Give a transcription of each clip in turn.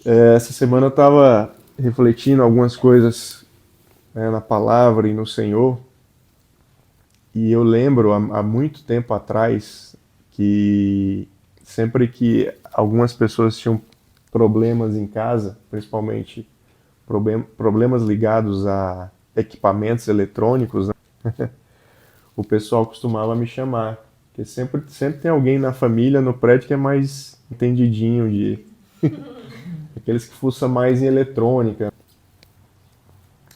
Essa semana eu estava refletindo algumas coisas, né, na palavra e no Senhor, e eu lembro há muito tempo atrás que sempre que algumas pessoas tinham problemas em casa, principalmente problemas ligados a equipamentos eletrônicos, né, o pessoal costumava me chamar. Porque sempre tem alguém na família, no prédio, que é mais entendidinho de aqueles que fuçam mais em eletrônica.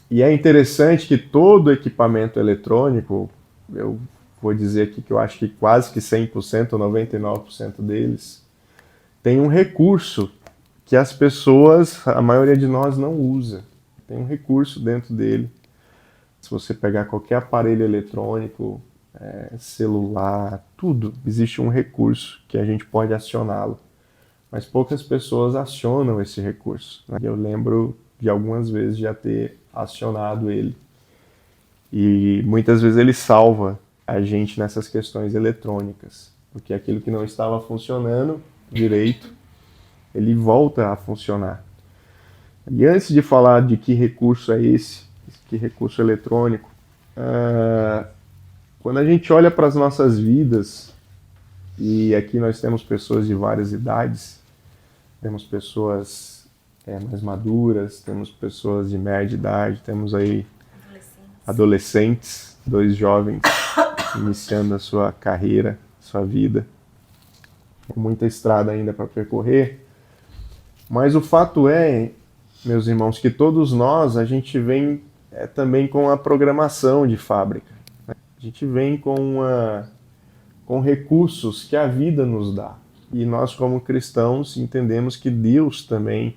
E é interessante que todo equipamento eletrônico, eu vou dizer aqui que eu acho que quase que 100% ou 99% deles, tem um recurso que as pessoas, a maioria de nós não usa. Tem um recurso dentro dele. Se você pegar qualquer aparelho eletrônico, celular, tudo, existe um recurso que a gente pode acioná-lo. Mas poucas pessoas acionam esse recurso, né? Eu lembro de algumas vezes já ter acionado ele. E muitas vezes ele salva a gente nessas questões eletrônicas, porque aquilo que não estava funcionando direito, ele volta a funcionar. E antes de falar de que recurso é esse, que recurso eletrônico, quando a gente olha para as nossas vidas, e aqui nós temos pessoas de várias idades, temos pessoas mais maduras, temos pessoas de média idade, temos aí adolescentes, dois jovens iniciando a sua carreira, sua vida, com muita estrada ainda para percorrer. Mas o fato é, meus irmãos, que todos nós, a gente vem também com a programação de fábrica. Né? A gente vem com recursos que a vida nos dá. E nós, como cristãos, entendemos que Deus também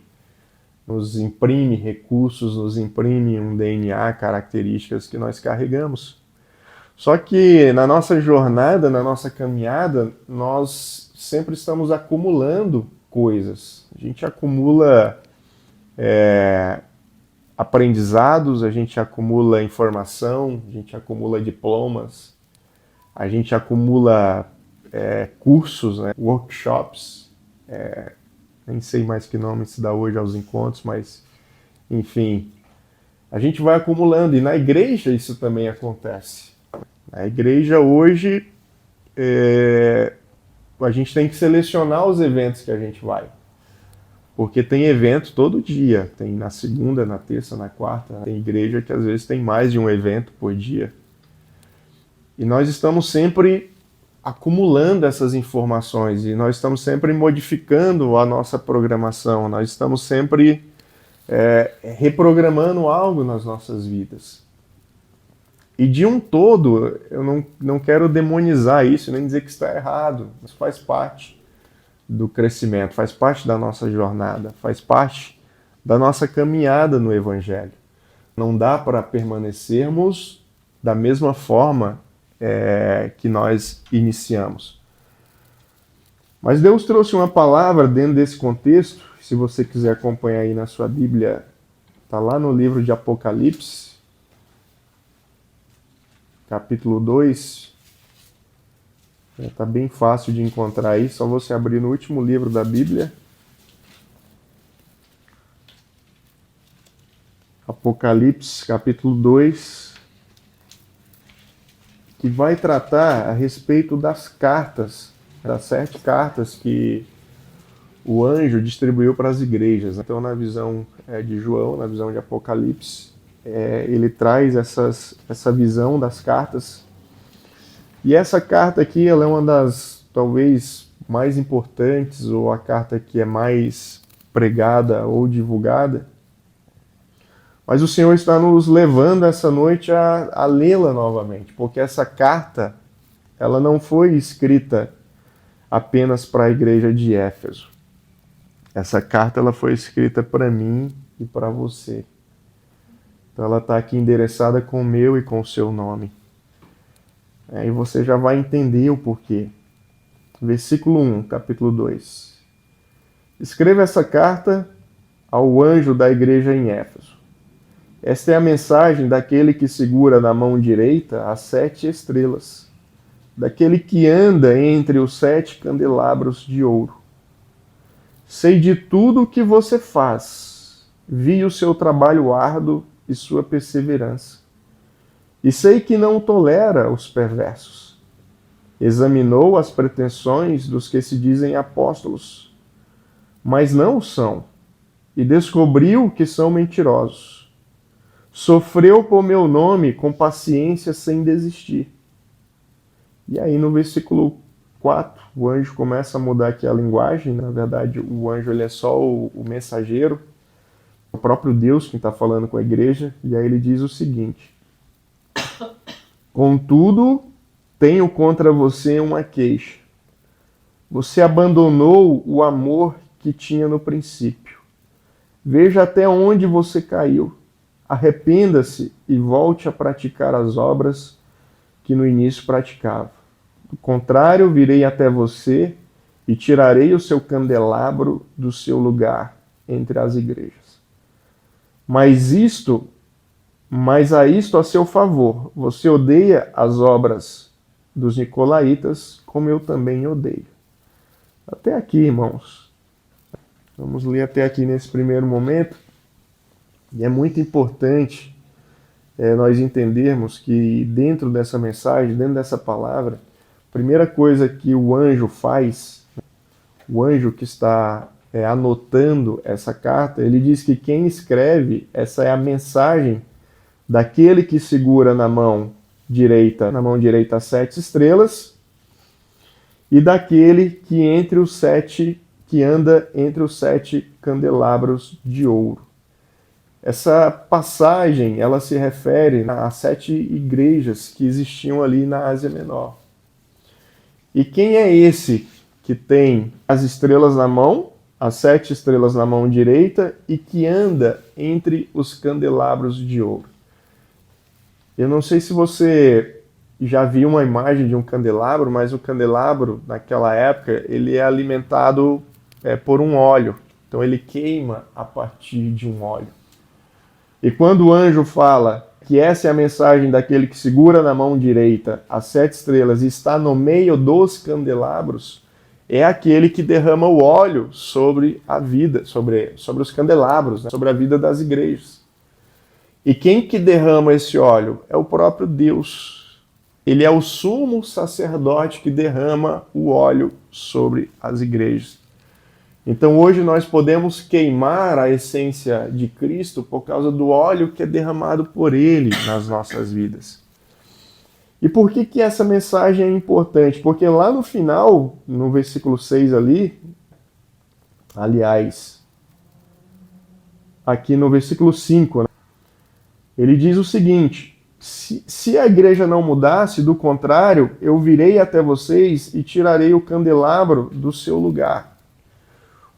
nos imprime recursos, nos imprime um DNA, características que nós carregamos. Só que na nossa jornada, na nossa caminhada, nós sempre estamos acumulando coisas. A gente acumula aprendizados, a gente acumula informação, a gente acumula diplomas, a gente acumula cursos, né, workshops, nem sei mais que nome se dá hoje aos encontros, mas enfim, a gente vai acumulando, e na igreja isso também acontece. Na igreja hoje a gente tem que selecionar os eventos que a gente vai, porque tem evento todo dia, tem na segunda, na terça, na quarta, tem igreja que às vezes tem mais de um evento por dia. E nós estamos sempre acumulando essas informações e nós estamos sempre modificando a nossa programação, nós estamos sempre reprogramando algo nas nossas vidas. E de um todo, eu não quero demonizar isso, nem dizer que está errado, mas faz parte do crescimento, faz parte da nossa jornada, faz parte da nossa caminhada no Evangelho. Não dá para permanecermos da mesma forma que nós iniciamos. Mas Deus trouxe uma palavra dentro desse contexto, se você quiser acompanhar aí na sua Bíblia, está lá no livro de Apocalipse, capítulo 2, está bem fácil de encontrar aí, só você abrir no último livro da Bíblia. Apocalipse, capítulo 2, que vai tratar a respeito das cartas, das 7 cartas que o anjo distribuiu para as igrejas. Então, na visão de João, na visão de Apocalipse, ele traz essa visão das cartas. E essa carta aqui, ela é uma das, talvez, mais importantes, ou a carta que é mais pregada ou divulgada. Mas o Senhor está nos levando essa noite a lê-la novamente, porque essa carta, ela não foi escrita apenas para a igreja de Éfeso. Essa carta ela foi escrita para mim e para você. Então ela está aqui endereçada com o meu e com o seu nome. E você já vai entender o porquê. Versículo 1, capítulo 2. Escreva essa carta ao anjo da igreja em Éfeso. Esta é a mensagem daquele que segura na mão direita as 7 estrelas, daquele que anda entre os 7 candelabros de ouro. Sei de tudo o que você faz. Vi o seu trabalho árduo e sua perseverança. E sei que não tolera os perversos. Examinou as pretensões dos que se dizem apóstolos, mas não o são, e descobriu que são mentirosos. Sofreu por meu nome com paciência sem desistir. E aí no versículo 4, o anjo começa a mudar aqui a linguagem. Na verdade, o anjo ele é só o mensageiro, o próprio Deus quem está falando com a igreja. E aí ele diz o seguinte: contudo, tenho contra você uma queixa. Você abandonou o amor que tinha no princípio. Veja até onde você caiu. Arrependa-se e volte a praticar as obras que no início praticava. Do contrário, virei até você e tirarei o seu candelabro do seu lugar entre as igrejas. Mas a isto a seu favor, você odeia as obras dos nicolaítas, como eu também odeio. Até aqui, irmãos. Vamos ler até aqui nesse primeiro momento. E é muito importante nós entendermos que dentro dessa mensagem, dentro dessa palavra, a primeira coisa que o anjo faz, o anjo que está anotando essa carta, ele diz que quem escreve, essa é a mensagem daquele que segura na mão direita as 7 estrelas, e daquele que anda entre os 7 candelabros de ouro. Essa passagem, ela se refere às 7 igrejas que existiam ali na Ásia Menor. E quem é esse que tem as estrelas na mão, as 7 estrelas na mão direita, e que anda entre os candelabros de ouro? Eu não sei se você já viu uma imagem de um candelabro, mas o candelabro, naquela época, ele é alimentado por um óleo. Então ele queima a partir de um óleo. E quando o anjo fala que essa é a mensagem daquele que segura na mão direita as 7 estrelas e está no meio dos candelabros, é aquele que derrama o óleo sobre a vida, sobre os candelabros, né? Sobre a vida das igrejas. E quem que derrama esse óleo? É o próprio Deus. Ele é o sumo sacerdote que derrama o óleo sobre as igrejas. Então hoje nós podemos queimar a essência de Cristo por causa do óleo que é derramado por Ele nas nossas vidas. E por que essa mensagem é importante? Porque lá no final, no versículo 6 ali, aliás, aqui no versículo 5, né, ele diz o seguinte: se a igreja não mudasse, do contrário, eu virei até vocês e tirarei o candelabro do seu lugar.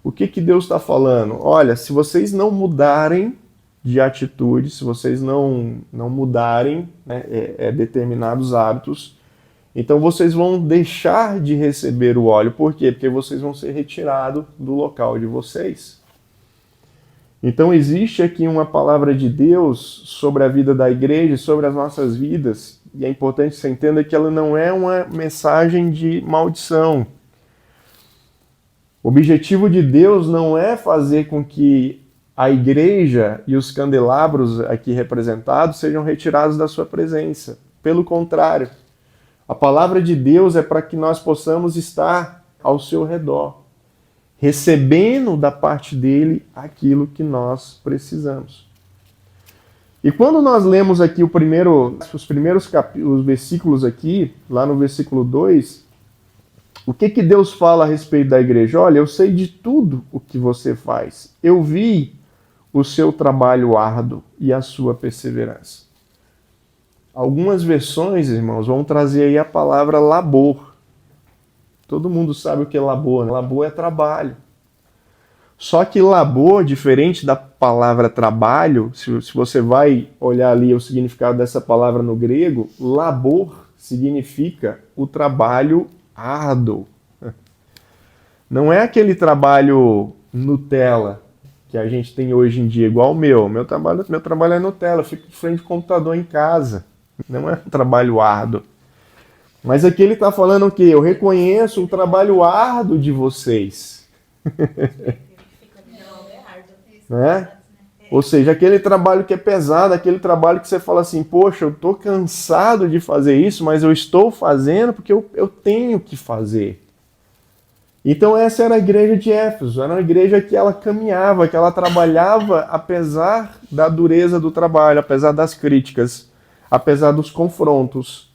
O que Deus está falando? Olha, se vocês não mudarem de atitude, se vocês não mudarem, né, determinados hábitos, então vocês vão deixar de receber o óleo. Por quê? Porque vocês vão ser retirados do local de vocês. Então existe aqui uma palavra de Deus sobre a vida da igreja, sobre as nossas vidas, e é importante que você entenda que ela não é uma mensagem de maldição. O objetivo de Deus não é fazer com que a igreja e os candelabros aqui representados sejam retirados da sua presença. Pelo contrário, a palavra de Deus é para que nós possamos estar ao seu redor, recebendo da parte dele aquilo que nós precisamos. E quando nós lemos aqui os primeiros versículos aqui, lá no versículo 2, o que Deus fala a respeito da igreja? Olha, eu sei de tudo o que você faz. Eu vi o seu trabalho árduo e a sua perseverança. Algumas versões, irmãos, vão trazer aí a palavra labor. Todo mundo sabe o que é labor, né? Labor é trabalho. Só que labor, diferente da palavra trabalho, se você vai olhar ali o significado dessa palavra no grego, labor significa o trabalho árduo. Não é aquele trabalho Nutella que a gente tem hoje em dia, igual o meu. Meu trabalho é Nutella, eu fico de frente ao computador em casa. Não é um trabalho árduo. Mas aqui ele está falando o quê? Eu reconheço o trabalho árduo de vocês. Né? Ou seja, aquele trabalho que é pesado, aquele trabalho que você fala assim, poxa, eu estou cansado de fazer isso, mas eu estou fazendo porque eu tenho que fazer. Então essa era a igreja de Éfeso, era uma igreja que ela caminhava, que ela trabalhava apesar da dureza do trabalho, apesar das críticas, apesar dos confrontos,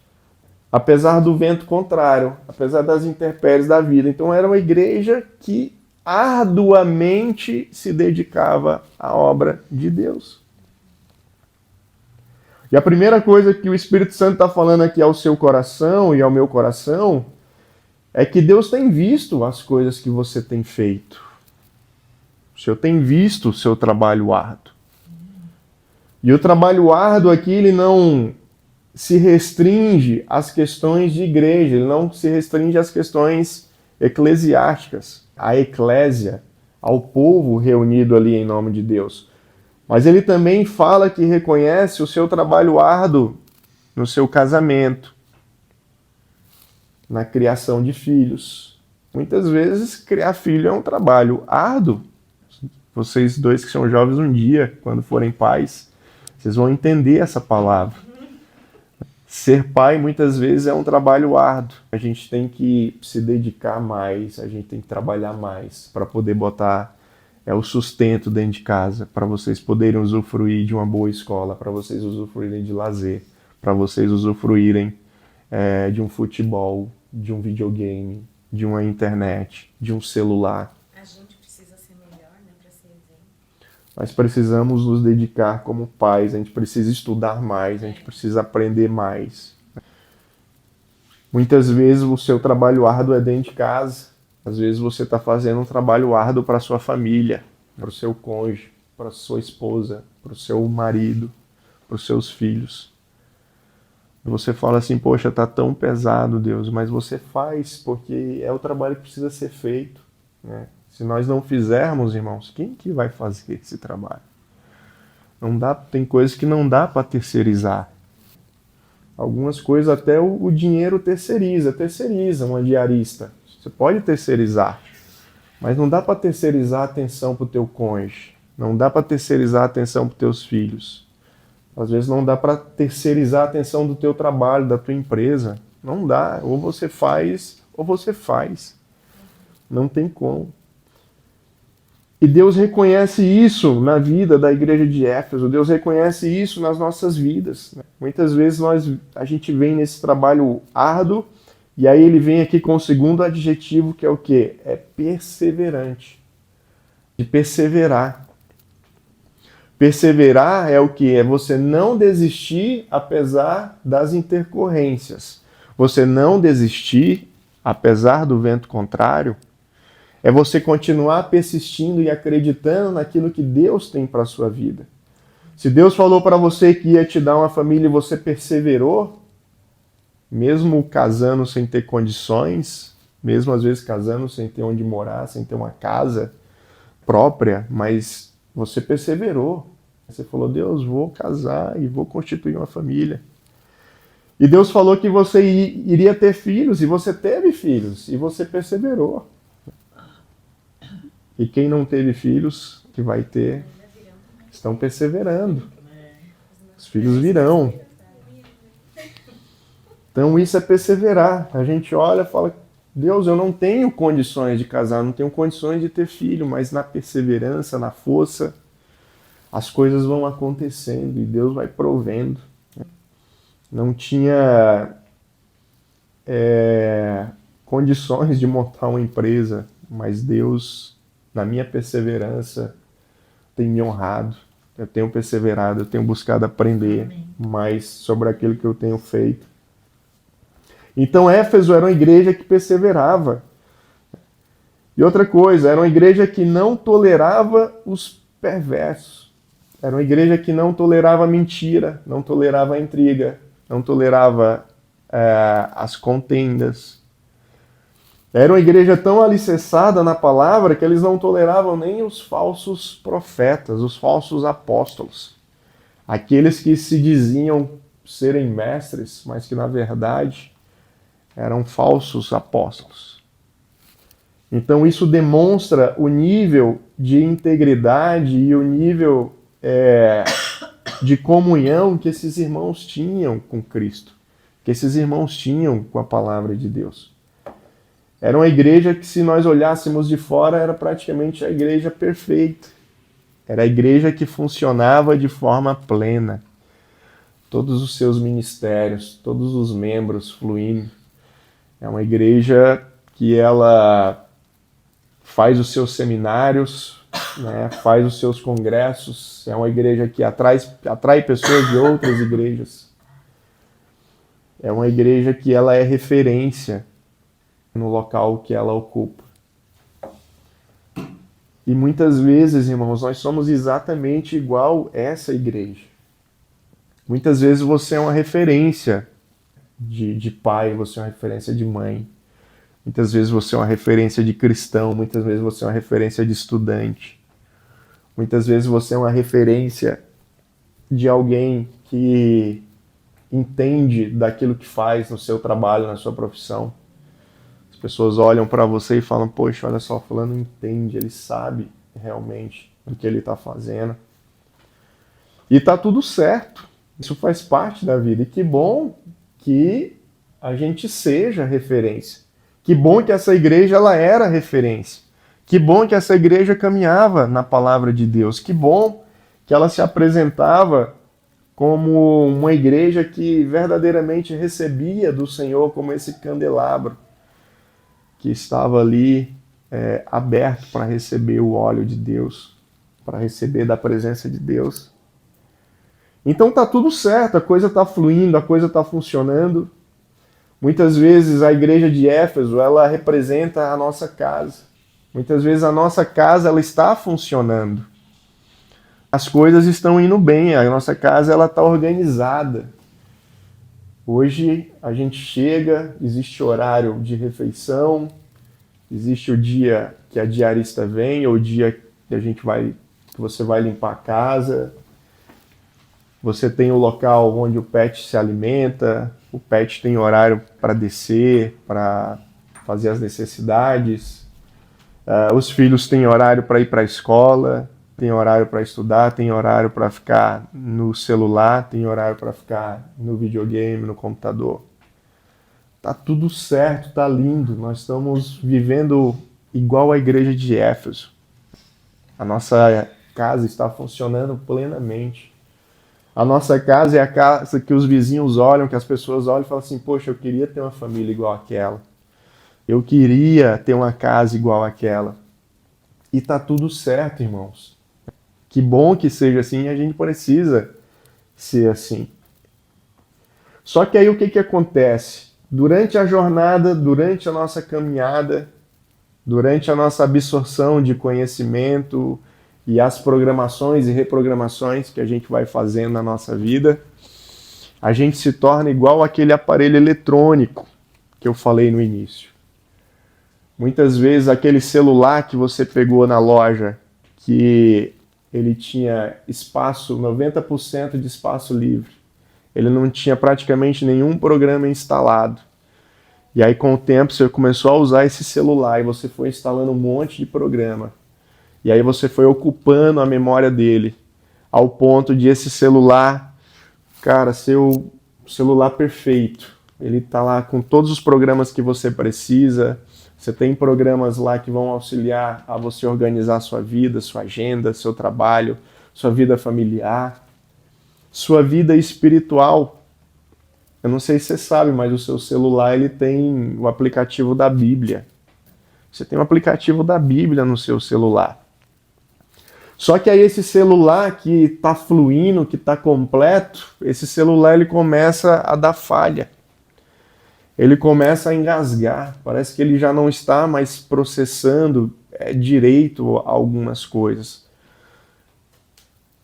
apesar do vento contrário, apesar das intempéries da vida. Então era uma igreja que arduamente se dedicava à obra de Deus. E a primeira coisa que o Espírito Santo está falando aqui ao seu coração e ao meu coração é que Deus tem visto as coisas que você tem feito. O Senhor tem visto o seu trabalho árduo. E o trabalho árduo aqui, ele não se restringe às questões de igreja, ele não se restringe às questões eclesiásticas, à eclésia, ao povo reunido ali em nome de Deus. Mas ele também fala que reconhece o seu trabalho árduo no seu casamento, na criação de filhos. Muitas vezes criar filho é um trabalho árduo. Vocês dois que são jovens um dia, quando forem pais, vocês vão entender essa palavra. Ser pai muitas vezes é um trabalho árduo. A gente tem que se dedicar mais, a gente tem que trabalhar mais para poder botar o sustento dentro de casa, para vocês poderem usufruir de uma boa escola, para vocês usufruírem de lazer, para vocês usufruírem de um futebol, de um videogame, de uma internet, de um celular. A gente precisa ser melhor, né, para ser exemplo. Nós precisamos nos dedicar como pais, a gente precisa estudar mais, a gente precisa aprender mais. Muitas vezes o seu trabalho árduo é dentro de casa. Às vezes você está fazendo um trabalho árduo para a sua família, para o seu cônjuge, para a sua esposa, para o seu marido, para os seus filhos. Você fala assim, poxa, tá tão pesado, Deus, mas você faz porque é o trabalho que precisa ser feito, né? Se nós não fizermos, irmãos, quem que vai fazer esse trabalho? Não dá, tem coisas que não dá para terceirizar. Algumas coisas até o dinheiro terceiriza uma diarista. Você pode terceirizar, mas não dá para terceirizar a atenção para o teu cônjuge, não dá para terceirizar a atenção para os teus filhos. Às vezes não dá para terceirizar a atenção do teu trabalho, da tua empresa. Não dá. Ou você faz, ou você faz. Não tem como. E Deus reconhece isso na vida da igreja de Éfeso. Deus reconhece isso nas nossas vidas. Muitas vezes a gente vem nesse trabalho árduo e aí ele vem aqui com o segundo adjetivo, que é o quê? É perseverante. De perseverar. Perseverar é o que? É você não desistir apesar das intercorrências. Você não desistir apesar do vento contrário. É você continuar persistindo e acreditando naquilo que Deus tem para a sua vida. Se Deus falou para você que ia te dar uma família e você perseverou, mesmo casando sem ter condições, mesmo às vezes casando sem ter onde morar, sem ter uma casa própria, mas você perseverou. Você falou, Deus, vou casar e vou constituir uma família. E Deus falou que você iria ter filhos, e você teve filhos, e você perseverou. E quem não teve filhos, que vai ter, estão perseverando. Os filhos virão. Então isso é perseverar. A gente olha e fala, Deus, eu não tenho condições de casar, não tenho condições de ter filho, mas na perseverança, na força, as coisas vão acontecendo e Deus vai provendo. Não tinha condições de montar uma empresa, mas Deus, na minha perseverança, tem me honrado. Eu tenho perseverado, eu tenho buscado aprender mais sobre aquilo que eu tenho feito. Então Éfeso era uma igreja que perseverava. E outra coisa, era uma igreja que não tolerava os perversos. Era uma igreja que não tolerava mentira, não tolerava a intriga, não tolerava as contendas. Era uma igreja tão alicerçada na palavra que eles não toleravam nem os falsos profetas, os falsos apóstolos. Aqueles que se diziam serem mestres, mas que na verdade eram falsos apóstolos. Então isso demonstra o nível de integridade e o nível de comunhão que esses irmãos tinham com Cristo, que esses irmãos tinham com a palavra de Deus. Era uma igreja que, se nós olhássemos de fora, era praticamente a igreja perfeita. Era a igreja que funcionava de forma plena. Todos os seus ministérios, todos os membros fluindo. É uma igreja que ela faz os seus seminários, né, faz os seus congressos. É uma igreja que atrai pessoas de outras igrejas. É uma igreja que ela é referência no local que ela ocupa. E muitas vezes, irmãos, nós somos exatamente igual essa igreja. Muitas vezes você é uma referência de pai, você é uma referência de mãe. Muitas vezes você é uma referência de cristão, muitas vezes você é uma referência de estudante. Muitas vezes você é uma referência de alguém que entende daquilo que faz no seu trabalho, na sua profissão. As pessoas olham para você e falam, poxa, olha só, fulano entende, ele sabe realmente o que ele está fazendo. E está tudo certo, isso faz parte da vida. E que bom que a gente seja referência. Que bom que essa igreja ela era referência. Que bom que essa igreja caminhava na palavra de Deus. Que bom que ela se apresentava como uma igreja que verdadeiramente recebia do Senhor como esse candelabro que estava ali aberto para receber o óleo de Deus, para receber da presença de Deus. Então tá tudo certo, a coisa está fluindo, a coisa está funcionando. Muitas vezes a igreja de Éfeso, ela representa a nossa casa. Muitas vezes a nossa casa, ela está funcionando. As coisas estão indo bem, a nossa casa, ela está organizada. Hoje a gente chega, existe horário de refeição, existe o dia que a diarista vem, ou o dia que você vai limpar a casa. Você tem o local onde o pet se alimenta, o pet tem horário para descer, para fazer as necessidades. Os filhos têm horário para ir para a escola, tem horário para estudar, tem horário para ficar no celular, tem horário para ficar no videogame, no computador. Tá tudo certo, tá lindo. Nós estamos vivendo igual a igreja de Éfeso. A nossa casa está funcionando plenamente. A nossa casa é a casa que os vizinhos olham, que as pessoas olham e falam assim, poxa, eu queria ter uma família igual àquela. Eu queria ter uma casa igual àquela. E tá tudo certo, irmãos. Que bom que seja assim, e a gente precisa ser assim. Só que aí o que acontece? Durante a jornada, durante a nossa caminhada, durante a nossa absorção de conhecimento e as programações e reprogramações que a gente vai fazendo na nossa vida, a gente se torna igual aquele aparelho eletrônico que eu falei no início. Muitas vezes aquele celular que você pegou na loja, que ele tinha espaço, 90% de espaço livre. Ele não tinha praticamente nenhum programa instalado. E aí, com o tempo, você começou a usar esse celular e você foi instalando um monte de programa. E aí você foi ocupando a memória dele, ao ponto de esse celular, cara, ser o celular perfeito. Ele tá lá com todos os programas que você precisa. Você tem programas lá que vão auxiliar a você organizar sua vida, sua agenda, seu trabalho, sua vida familiar, sua vida espiritual. Eu não sei se você sabe, mas o seu celular ele tem o aplicativo da Bíblia. Você tem um aplicativo da Bíblia no seu celular. Só que aí esse celular que está fluindo, que está completo, esse celular ele começa a dar falha. Ele começa a engasgar, parece que ele já não está mais processando direito algumas coisas.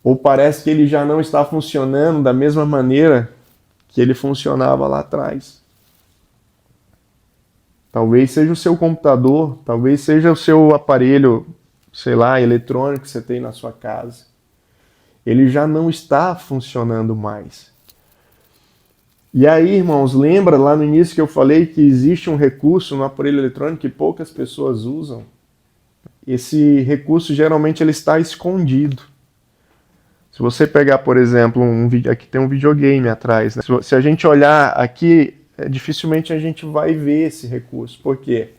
Ou parece que ele já não está funcionando da mesma maneira que ele funcionava lá atrás. Talvez seja o seu computador, talvez seja o seu aparelho, sei lá, eletrônico que você tem na sua casa. Ele já não está funcionando mais. E aí, irmãos, lembra lá no início que eu falei que existe um recurso no aparelho eletrônico que poucas pessoas usam? Esse recurso geralmente ele está escondido. Se você pegar, por exemplo, aqui tem um videogame atrás, né? Se a gente olhar aqui, dificilmente a gente vai ver esse recurso. Por quê?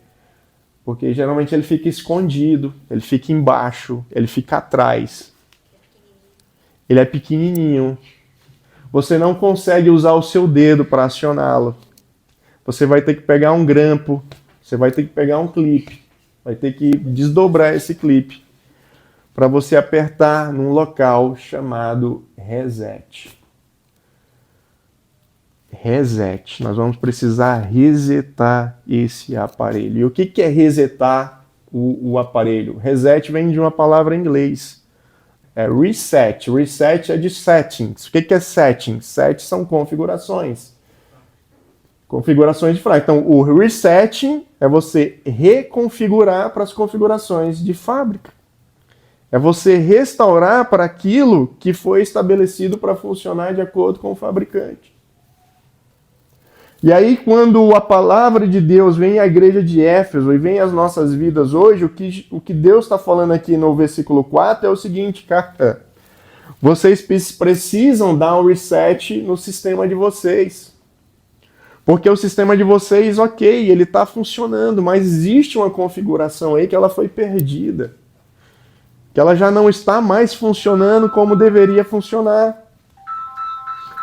Porque geralmente ele fica escondido, ele fica embaixo, ele fica atrás. Ele é pequenininho. Você não consegue usar o seu dedo para acioná-lo. Você vai ter que pegar um grampo, você vai ter que pegar um clipe, vai ter que desdobrar esse clipe para você apertar num local chamado reset. Reset. Nós vamos precisar resetar esse aparelho. E o que é resetar o aparelho? Reset vem de uma palavra em inglês. É reset. Reset é de settings. O que é settings? Settings são configurações. Configurações de fábrica. Então, o resetting é você reconfigurar para as configurações de fábrica. É você restaurar para aquilo que foi estabelecido para funcionar de acordo com o fabricante. E aí, quando a palavra de Deus vem à igreja de Éfeso e vem às nossas vidas hoje, o que Deus está falando aqui no versículo 4 é o seguinte, cara. Vocês precisam dar um reset no sistema de vocês. Porque o sistema de vocês, ok, ele está funcionando, mas existe uma configuração aí que ela foi perdida. Que ela já não está mais funcionando como deveria funcionar.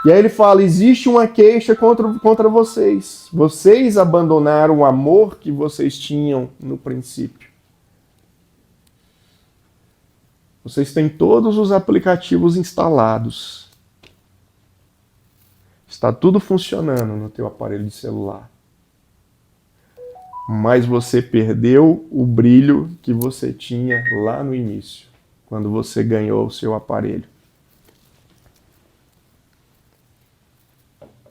E aí ele fala, existe uma queixa contra vocês. Vocês abandonaram o amor que vocês tinham no princípio. Vocês têm todos os aplicativos instalados. Está tudo funcionando no teu aparelho de celular. Mas você perdeu o brilho que você tinha lá no início, quando você ganhou o seu aparelho.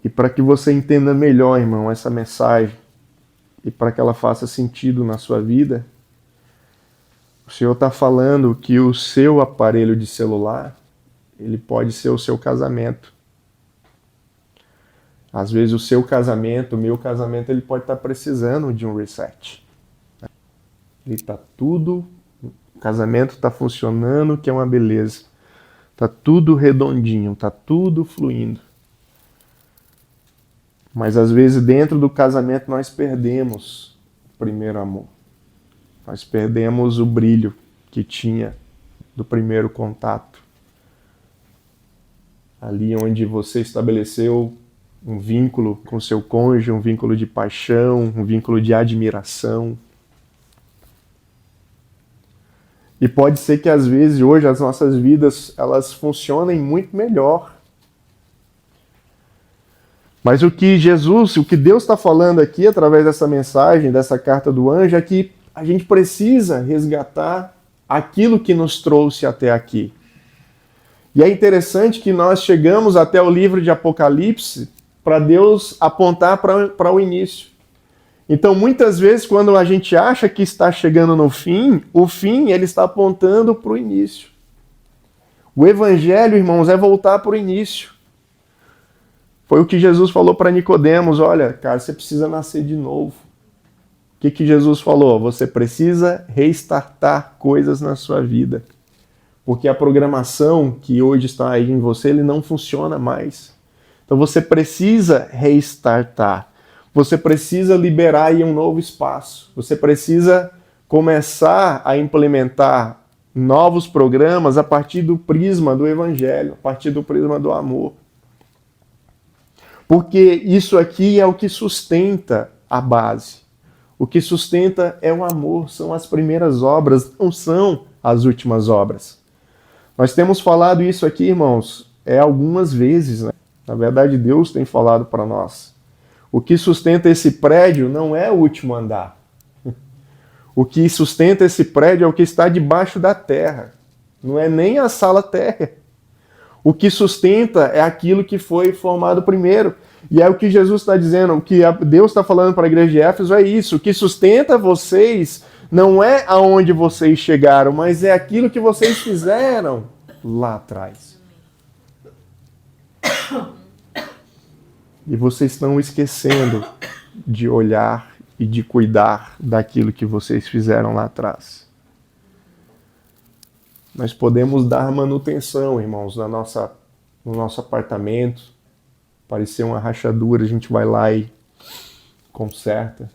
E para que você entenda melhor, irmão, essa mensagem, e para que ela faça sentido na sua vida, o Senhor está falando que o seu aparelho de celular, ele pode ser o seu casamento. Às vezes o seu casamento, o meu casamento, ele pode estar precisando de um reset. Ele está tudo, o casamento está funcionando, que é uma beleza. Está tudo redondinho, está tudo fluindo. Mas às vezes dentro do casamento nós perdemos o primeiro amor. Nós perdemos o brilho que tinha do primeiro contato. Ali onde você estabeleceu um vínculo com seu cônjuge, um vínculo de paixão, um vínculo de admiração. E pode ser que às vezes hoje as nossas vidas elas funcionem muito melhor. Mas o que Deus está falando aqui através dessa mensagem, dessa carta do anjo, é que a gente precisa resgatar aquilo que nos trouxe até aqui. E é interessante que nós chegamos até o livro de Apocalipse para Deus apontar para o início. Então, muitas vezes, quando a gente acha que está chegando no fim, o fim ele está apontando para o início. O evangelho, irmãos, é voltar para o início. Foi o que Jesus falou para Nicodemos, olha, cara, você precisa nascer de novo. O que Jesus falou? Você precisa restartar coisas na sua vida. Porque a programação que hoje está aí em você, ele não funciona mais. Então você precisa restartar. Você precisa liberar aí um novo espaço. Você precisa começar a implementar novos programas a partir do prisma do evangelho, a partir do prisma do amor. Porque isso aqui é o que sustenta a base. O que sustenta é o amor, são as primeiras obras, não são as últimas obras. Nós temos falado isso aqui, irmãos, algumas vezes, né? Na verdade, Deus tem falado para nós. O que sustenta esse prédio não é o último andar. O que sustenta esse prédio é o que está debaixo da terra. Não é nem a sala térrea. O que sustenta é aquilo que foi formado primeiro. E é o que Jesus está dizendo, o que Deus está falando para a igreja de Éfeso é isso. O que sustenta vocês não é aonde vocês chegaram, mas é aquilo que vocês fizeram lá atrás. E vocês estão esquecendo de olhar e de cuidar daquilo que vocês fizeram lá atrás. Nós podemos dar manutenção, irmãos, no nosso apartamento. Parecer uma rachadura, a gente vai lá e conserta.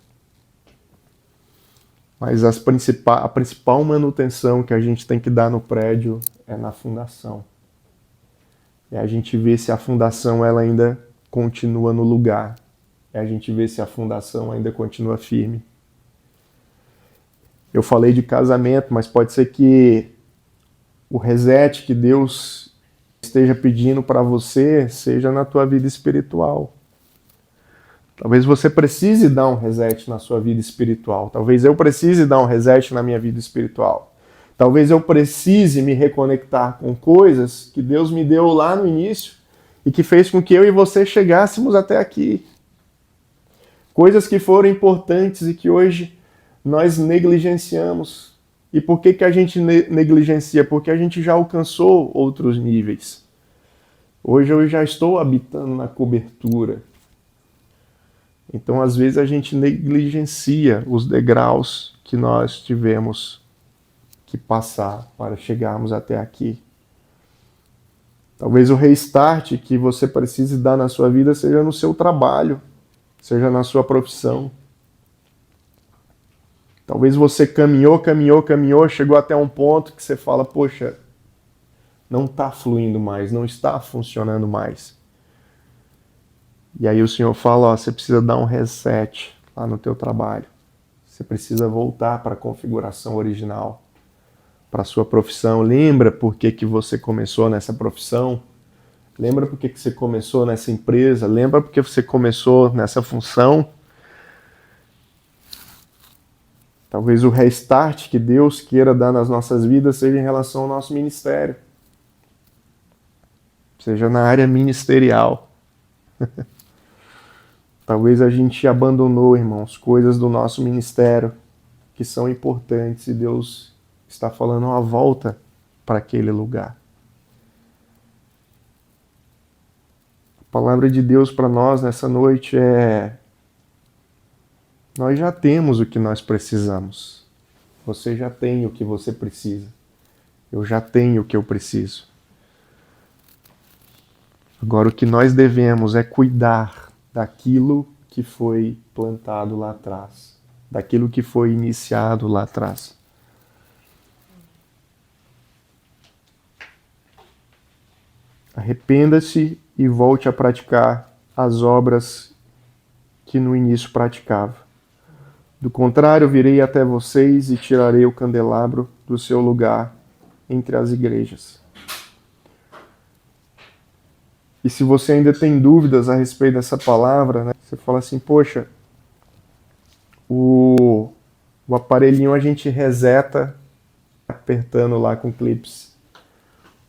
Mas a principal manutenção que a gente tem que dar no prédio é na fundação. É a gente ver se a fundação ela ainda continua no lugar. É a gente ver se a fundação ainda continua firme. Eu falei de casamento, mas pode ser que o reset que Deus esteja pedindo para você seja na tua vida espiritual. Talvez você precise dar um reset na sua vida espiritual. Talvez eu precise dar um reset na minha vida espiritual. Talvez eu precise me reconectar com coisas que Deus me deu lá no início e que fez com que eu e você chegássemos até aqui. Coisas que foram importantes e que hoje nós negligenciamos. E por que a gente negligencia? Porque a gente já alcançou outros níveis. Hoje eu já estou habitando na cobertura. Então, às vezes, a gente negligencia os degraus que nós tivemos que passar para chegarmos até aqui. Talvez o restart que você precise dar na sua vida seja no seu trabalho, seja na sua profissão. Talvez você caminhou, chegou até um ponto que você fala, poxa, não está fluindo mais, não está funcionando mais. E aí o Senhor fala, ó, você precisa dar um reset lá no teu trabalho. Você precisa voltar para a configuração original, para a sua profissão. Lembra por que você começou nessa profissão? Lembra por que você começou nessa empresa? Lembra por que você começou nessa função? Talvez o restart que Deus queira dar nas nossas vidas seja em relação ao nosso ministério. Seja na área ministerial. Talvez a gente abandonou, irmãos, coisas do nosso ministério que são importantes e Deus está falando uma volta para aquele lugar. A palavra de Deus para nós nessa noite é: nós já temos o que nós precisamos. Você já tem o que você precisa. Eu já tenho o que eu preciso. Agora o que nós devemos é cuidar daquilo que foi plantado lá atrás, daquilo que foi iniciado lá atrás. Arrependa-se e volte a praticar as obras que no início praticava. Do contrário, virei até vocês e tirarei o candelabro do seu lugar entre as igrejas. E se você ainda tem dúvidas a respeito dessa palavra, né, você fala assim, poxa, o aparelhinho a gente reseta apertando lá com clips.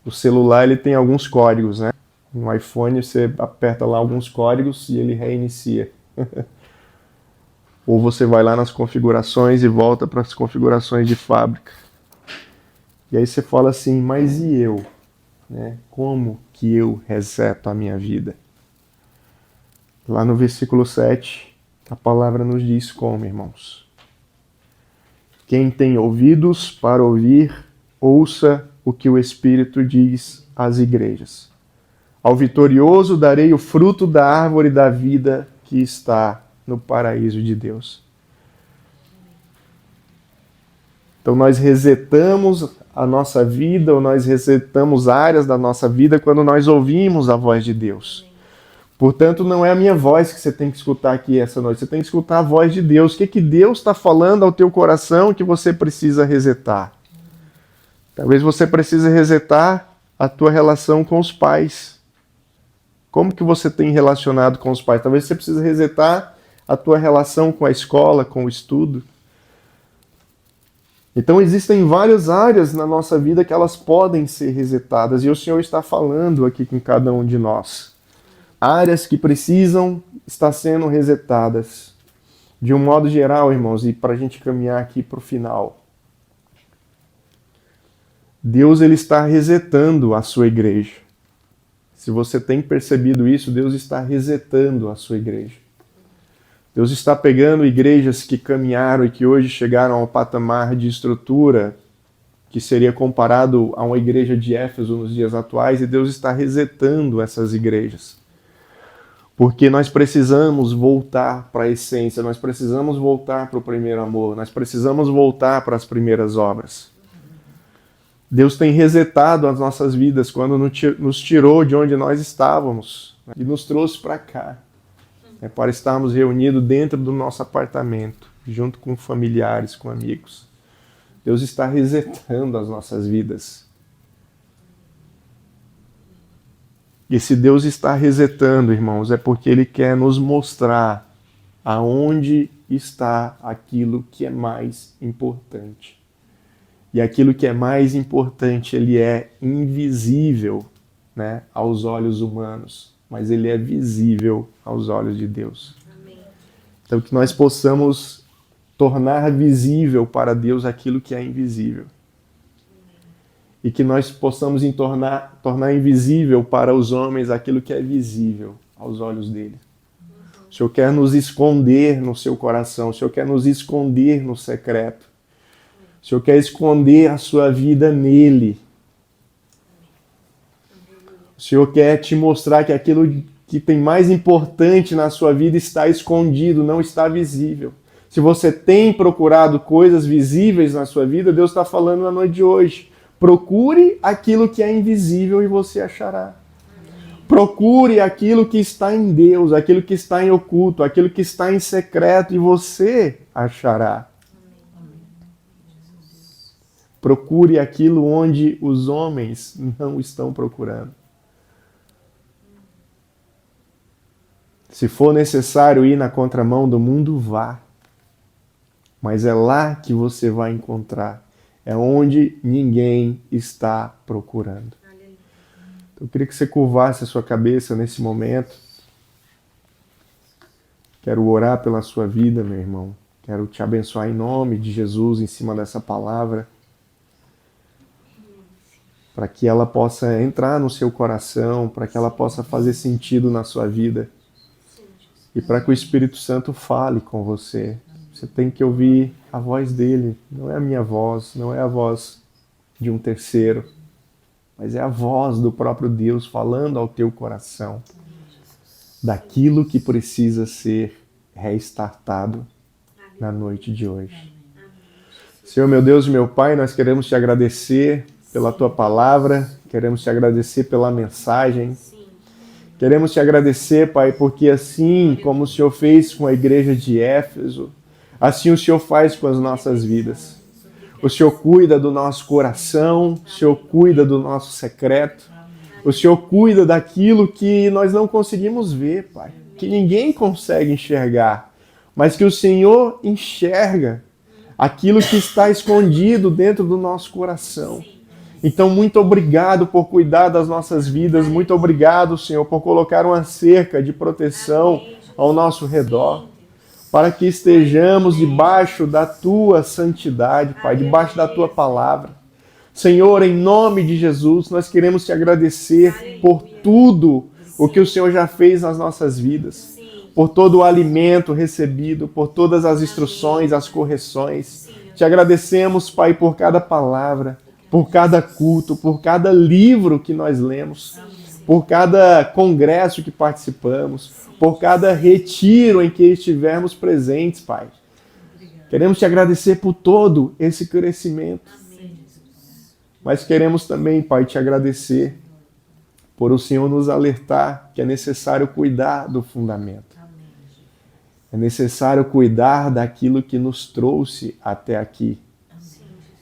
O celular ele tem alguns códigos, né? No iPhone você aperta lá alguns códigos e ele reinicia. Ou você vai lá nas configurações e volta para as configurações de fábrica. E aí você fala assim, mas e eu? Né? Como que eu reseto a minha vida? Lá no versículo 7, a palavra nos diz como, irmãos. Quem tem ouvidos para ouvir, ouça o que o Espírito diz às igrejas. Ao vitorioso darei o fruto da árvore da vida que está no paraíso de Deus. Então nós resetamos a nossa vida, ou nós resetamos áreas da nossa vida quando nós ouvimos a voz de Deus. Portanto, não é a minha voz que você tem que escutar aqui essa noite, você tem que escutar a voz de Deus. O que Deus está falando ao teu coração que você precisa resetar? Talvez você precise resetar a tua relação com os pais. Como que você tem relacionado com os pais? Talvez você precise resetar a tua relação com a escola, com o estudo. Então existem várias áreas na nossa vida que elas podem ser resetadas e o Senhor está falando aqui com cada um de nós. Áreas que precisam estar sendo resetadas. De um modo geral, irmãos, e para a gente caminhar aqui para o final. Deus ele está resetando a sua igreja. Se Se você tem percebido isso, Deus está resetando a sua igreja. Deus está pegando igrejas que caminharam e que hoje chegaram ao patamar de estrutura que seria comparado a uma igreja de Éfeso nos dias atuais, e Deus está resetando essas igrejas. Porque nós precisamos voltar para a essência, nós precisamos voltar para o primeiro amor, nós precisamos voltar para as primeiras obras. Deus tem resetado as nossas vidas quando nos tirou de onde nós estávamos e nos trouxe para cá, para estarmos reunidos dentro do nosso apartamento, junto com familiares, com amigos. Deus está resetando as nossas vidas. E se Deus está resetando, irmãos, é porque Ele quer nos mostrar aonde está aquilo que é mais importante. E aquilo que é mais importante, ele é invisível, né, aos olhos humanos, mas ele é visível aos olhos de Deus. Amém. Então que nós possamos tornar visível para Deus aquilo que é invisível. E que nós possamos tornar invisível para os homens aquilo que é visível aos olhos dele. O Senhor quer nos esconder no seu coração, o Senhor quer nos esconder no secreto. O Senhor quer esconder a sua vida nele. O Senhor quer te mostrar que aquilo que tem mais importante na sua vida está escondido, não está visível. Se você tem procurado coisas visíveis na sua vida, Deus está falando na noite de hoje. Procure aquilo que é invisível e você achará. Procure aquilo que está em Deus, aquilo que está em oculto, aquilo que está em secreto e você achará. Procure aquilo onde os homens não estão procurando. Se for necessário ir na contramão do mundo, vá. Mas é lá que você vai encontrar. É onde ninguém está procurando. Então, eu queria que você curvasse a sua cabeça nesse momento. Quero orar pela sua vida, meu irmão. Quero te abençoar em nome de Jesus, em cima dessa palavra. Para que ela possa entrar no seu coração, para que ela possa fazer sentido na sua vida. E para que o Espírito Santo fale com você. Você tem que ouvir a voz dele. Não é a minha voz, não é a voz de um terceiro, mas é a voz do próprio Deus falando ao teu coração daquilo que precisa ser restartado na noite de hoje. Senhor, meu Deus e meu Pai, nós queremos te agradecer pela tua palavra, queremos te agradecer pela mensagem. Queremos te agradecer, Pai, porque assim como o Senhor fez com a igreja de Éfeso, assim o Senhor faz com as nossas vidas. O Senhor cuida do nosso coração, o Senhor cuida do nosso secreto, o Senhor cuida daquilo que nós não conseguimos ver, Pai, que ninguém consegue enxergar, mas que o Senhor enxerga aquilo que está escondido dentro do nosso coração. Então, muito obrigado por cuidar das nossas vidas, muito obrigado, Senhor, por colocar uma cerca de proteção ao nosso redor, para que estejamos debaixo da tua santidade, Pai, debaixo da tua palavra. Senhor, em nome de Jesus, nós queremos te agradecer por tudo o que o Senhor já fez nas nossas vidas, por todo o alimento recebido, por todas as instruções, as correções. Te agradecemos, Pai, por cada palavra, por cada culto, por cada livro que nós lemos, por cada congresso que participamos, por cada retiro em que estivermos presentes, Pai. Queremos te agradecer por todo esse crescimento. Mas queremos também, Pai, te agradecer por o Senhor nos alertar que é necessário cuidar do fundamento. É necessário cuidar daquilo que nos trouxe até aqui.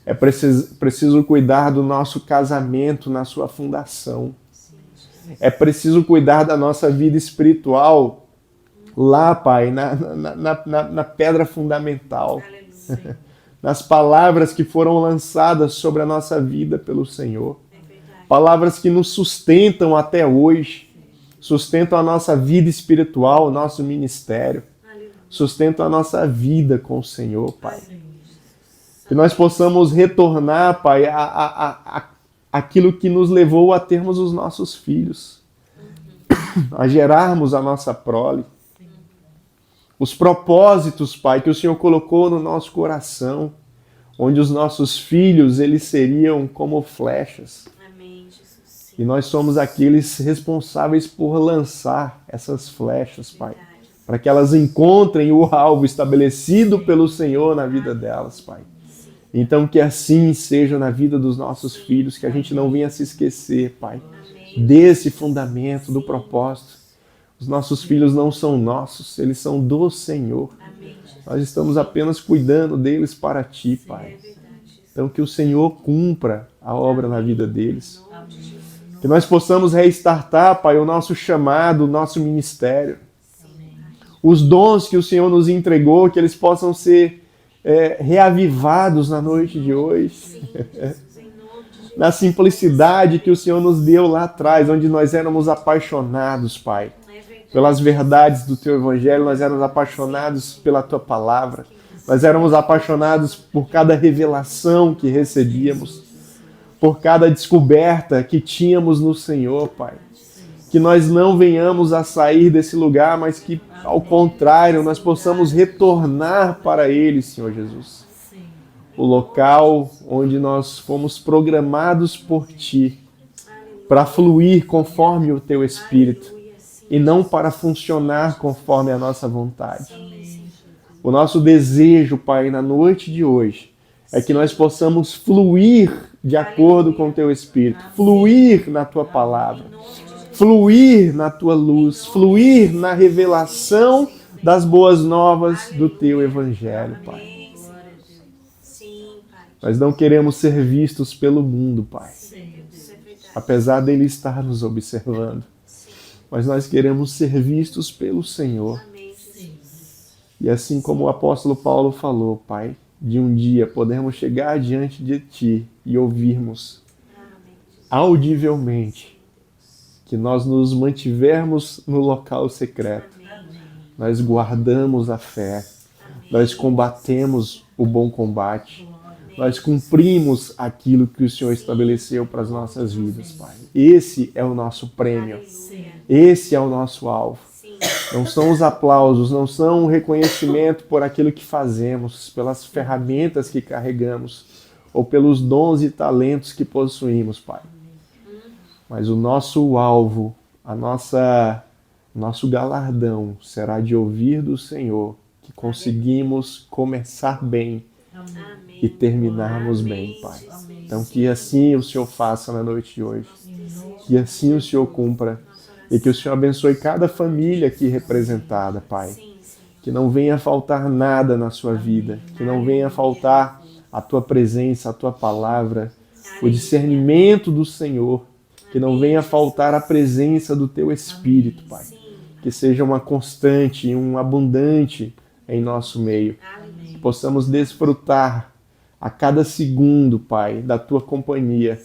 É preciso cuidar do nosso casamento na sua fundação. É preciso cuidar da nossa vida espiritual lá, Pai, na pedra fundamental. Nas palavras que foram lançadas sobre a nossa vida pelo Senhor. Palavras que nos sustentam até hoje. Sustentam a nossa vida espiritual, o nosso ministério. Sustentam a nossa vida com o Senhor, Pai. Que nós possamos retornar, Pai, aquilo que nos levou a termos os nossos filhos. a gerarmos a nossa prole. Os propósitos, Pai, que o Senhor colocou no nosso coração, onde os nossos filhos, eles seriam como flechas. Amém, Jesus. E nós somos aqueles responsáveis por lançar essas flechas, Pai, para que elas encontrem o alvo estabelecido pelo Senhor na vida delas, Pai. Então que assim seja na vida dos nossos filhos, que a gente não venha se esquecer, Pai, desse fundamento, do propósito. Os nossos filhos não são nossos, eles são do Senhor. Nós estamos apenas cuidando deles para Ti, Pai. Então que o Senhor cumpra a obra na vida deles. Que nós possamos restartar, Pai, o nosso chamado, o nosso ministério. Os dons que o Senhor nos entregou, que eles possam ser reavivados na noite de hoje. Na simplicidade que o Senhor nos deu lá atrás, onde nós éramos apaixonados, Pai, pelas verdades do Teu Evangelho, nós éramos apaixonados pela Tua Palavra, nós éramos apaixonados por cada revelação que recebíamos, por cada descoberta que tínhamos no Senhor, Pai. Que nós não venhamos a sair desse lugar, mas que, ao contrário, nós possamos retornar para Ele, Senhor Jesus. O local onde nós fomos programados por Ti, para fluir conforme o Teu Espírito, e não para funcionar conforme a nossa vontade. O nosso desejo, Pai, na noite de hoje, é que nós possamos fluir de acordo com o Teu Espírito, fluir na Tua Palavra, fluir na Tua luz, fluir na revelação das boas novas do Teu Evangelho, Pai. Nós não queremos ser vistos pelo mundo, Pai, apesar dele estar nos observando. Mas nós queremos ser vistos pelo Senhor. E assim como o apóstolo Paulo falou, Pai, de um dia podermos chegar diante de Ti e ouvirmos audivelmente que nós nos mantivermos no local secreto. Nós guardamos a fé, nós combatemos o bom combate, nós cumprimos aquilo que o Senhor estabeleceu para as nossas vidas, Pai. Esse é o nosso prêmio, esse é o nosso alvo. Não são os aplausos, não são o reconhecimento por aquilo que fazemos, pelas ferramentas que carregamos, ou pelos dons e talentos que possuímos, Pai. Mas o nosso alvo, nosso galardão será de ouvir do Senhor que conseguimos começar bem e terminarmos bem, Pai. Então que assim o Senhor faça na noite de hoje, que assim o Senhor cumpra e que o Senhor abençoe cada família aqui representada, Pai. Que não venha faltar nada na sua vida, que não venha faltar a Tua presença, a Tua palavra, o discernimento do Senhor, que não venha faltar a presença do Teu Espírito, Pai. Que seja uma constante, um abundante em nosso meio. Que possamos desfrutar a cada segundo, Pai, da Tua companhia,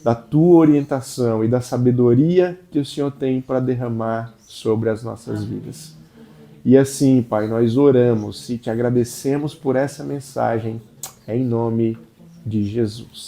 da Tua orientação e da sabedoria que o Senhor tem para derramar sobre as nossas vidas. E assim, Pai, nós oramos e Te agradecemos por essa mensagem, em nome de Jesus.